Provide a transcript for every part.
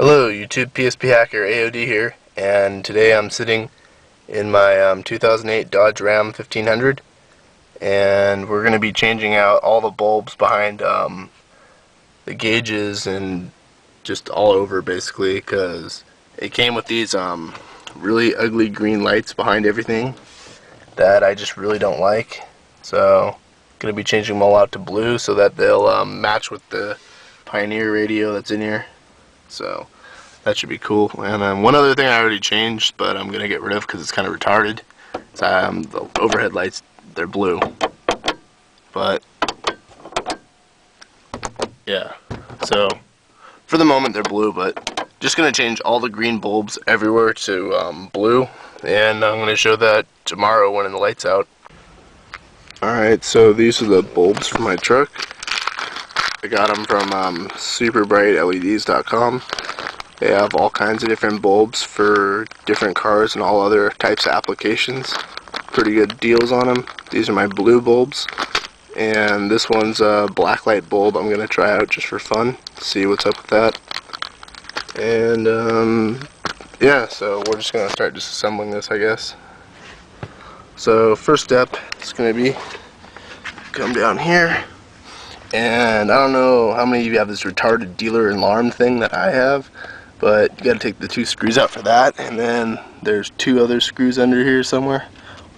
Hello YouTube, PSPHaCkErAOD here, and today I'm sitting in my 2008 Dodge Ram 1500, and we're going to be changing out all the bulbs behind the gauges and just all over basically, because it came with these really ugly green lights behind everything that I just really don't like. So going to be changing them all out to blue so that they'll match with the Pioneer radio that's in here. So that should be cool. And then one other thing I already changed, but I'm going to get rid of because it's kind of retarded. It's, the overhead lights, they're blue. But, yeah. So, for the moment they're blue, but just going to change all the green bulbs everywhere to blue. And I'm going to show that tomorrow when the light's out. Alright, so these are the bulbs for my truck. I got them from superbrightleds.com. They have all kinds of different bulbs for different cars and all other types of applications. Pretty good deals on them. These are my blue bulbs. And this one's a black light bulb I'm going to try out just for fun. See what's up with that. And yeah, so we're just going to start disassembling this, I guess. So first step is going to be come down here. And I don't know how many of you have this retarded dealer alarm thing that I have, but you got to take the two screws out for that, and then there's two other screws under here somewhere.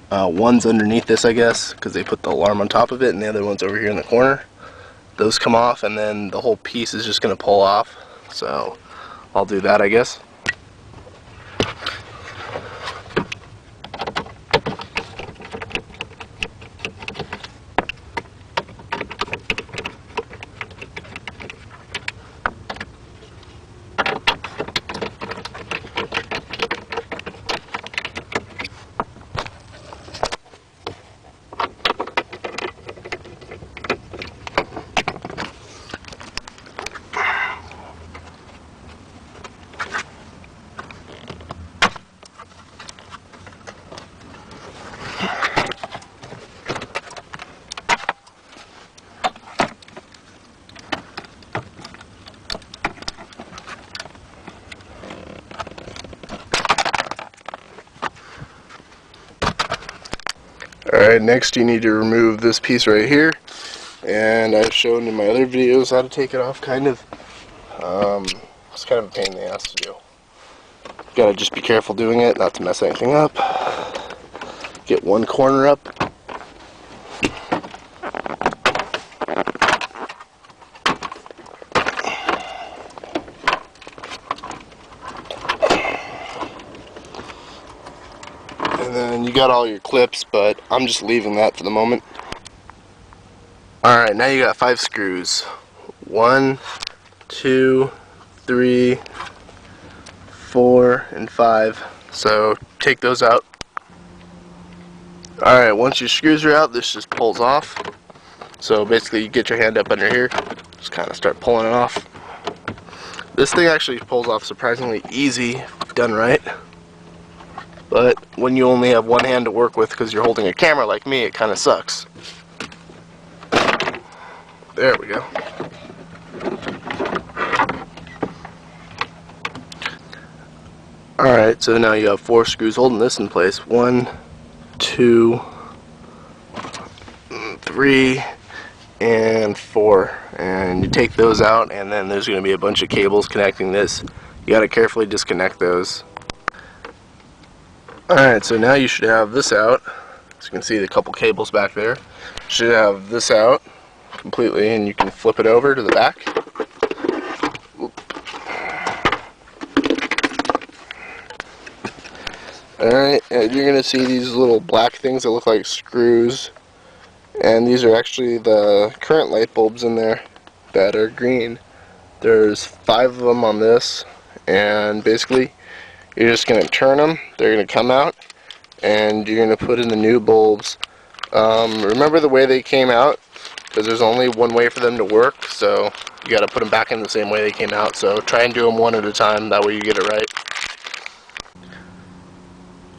One's underneath this, I guess, because they put the alarm on top of it, and the other one's over here in the corner. Those come off, and then the whole piece is just going to pull off. So I'll do that, I guess. Alright, next you need to remove this piece right here, and I've shown in my other videos how to take it off, kind of. It's kind of a pain in the ass to do. Gotta just be careful doing it, not to mess anything up. Get one corner up. And then you got all your clips, but I'm just leaving that for the moment. Alright, now you got 5 screws. 1, 2, 3, 4, and 5. So take those out. Alright, once your screws are out, this just pulls off. So basically you get your hand up under here, just kind of start pulling it off. This thing actually pulls off surprisingly easy if done right. But when you only have one hand to work with because you're holding a camera like me, it kind of sucks. There we go. Alright, so now you have 4 screws holding this in place. 1, 2, 3, and 4. And you take those out, and then there's going to be a bunch of cables connecting this. You got to carefully disconnect those. Alright, so now you should have this out. As you can see, the couple cables back there. Should have this out completely, and you can flip it over to the back. Alright, and you're going to see these little black things that look like screws. And these are actually the current light bulbs in there that are green. There's 5 of them on this, and basically you're just going to turn them, they're going to come out, and you're going to put in the new bulbs. Remember the way they came out, because there's only one way for them to work, so you got to put them back in the same way they came out. So try and do them one at a time, that way you get it right.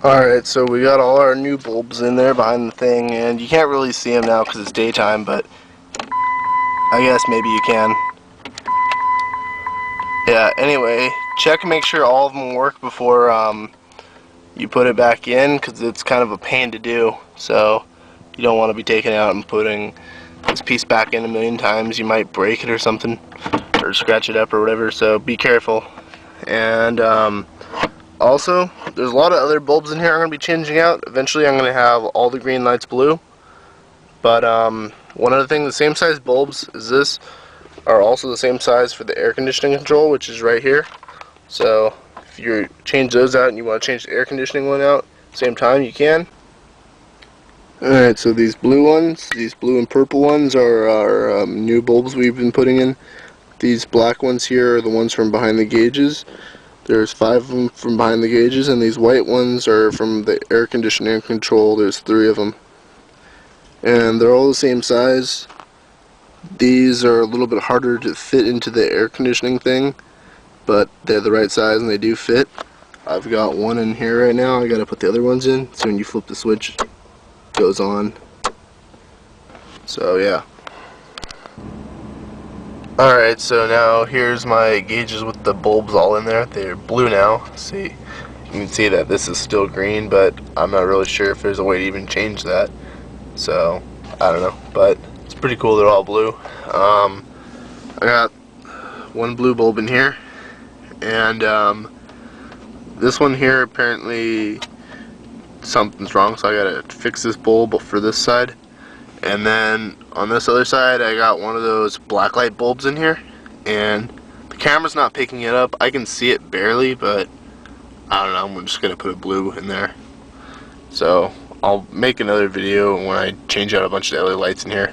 Alright, so we got all our new bulbs in there behind the thing, and you can't really see them now because it's daytime, but I guess maybe you can. Yeah, anyway, check and make sure all of them work before you put it back in, because it's kind of a pain to do. So you don't want to be taking it out and putting this piece back in a million times. You might break it or something, or scratch it up or whatever, so be careful. And also, there's a lot of other bulbs in here I'm going to be changing out. Eventually I'm going to have all the green lights blue. But one other thing, the same size bulbs as this are also the same size for the air conditioning control, which is right here. So if you change those out and you want to change the air conditioning one out at the same time, you can. Alright, so these blue ones, these blue and purple ones are our new bulbs we've been putting in. These black ones here are the ones from behind the gauges. There's 5 of them from behind the gauges, and these white ones are from the air conditioning control. There's 3 of them. And they're all the same size. These are a little bit harder to fit into the air conditioning thing, but they're the right size and they do fit. I've got one in here right now. I gotta put the other ones in. So when you flip the switch, it goes on. So yeah. Alright, so now here's my gauges with the bulbs all in there. They're blue now. See, you can see that this is still green, but I'm not really sure if there's a way to even change that. So I don't know, but it's pretty cool. They're all blue. I got one blue bulb in here, and this one here, apparently something's wrong, so I gotta fix this bulb for this side. And then on this other side, I got one of those black light bulbs in here, and the camera's not picking it up. I can see it barely, but I don't know, I'm just gonna put a blue in there. So I'll make another video when I change out a bunch of the other lights in here.